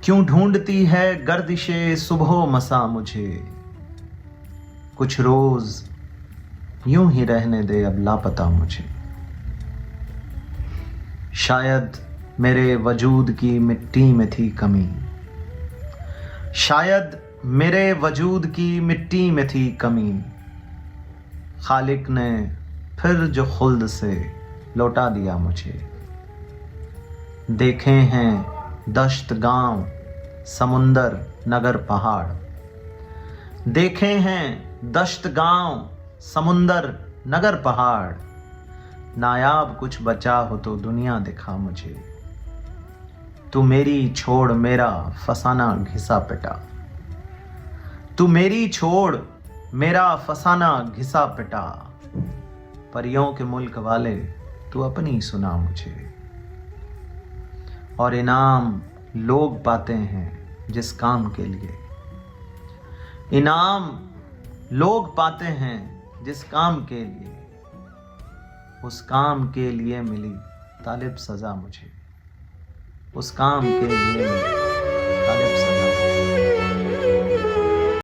क्यों ढूंढती है गर्दिशे सुबह मसा मुझे। कुछ रोज यूं ही रहने दे अब लापता मुझे। शायद मेरे वजूद की मिट्टी में थी कमी। शायद मेरे वजूद की मिट्टी में थी कमी। खालिक ने फिर जो खुल्द से लौटा दिया मुझे। देखे हैं दश्त गांव समुंदर नगर पहाड़। देखे हैं दश्त गांव समुंदर नगर पहाड़। नायाब कुछ बचा हो तो दुनिया दिखा मुझे। तू मेरी छोड़ मेरा फसाना घिसा पिटा। तू मेरी छोड़ मेरा फसाना घिसा पिटा। परियों के मुल्क वाले तू अपनी सुना मुझे। और इनाम लोग पाते हैं जिस काम के लिए। इनाम लोग पाते हैं जिस काम के लिए। उस काम के लिए मिली तालिब सजा मुझे। उस काम के लिए मिली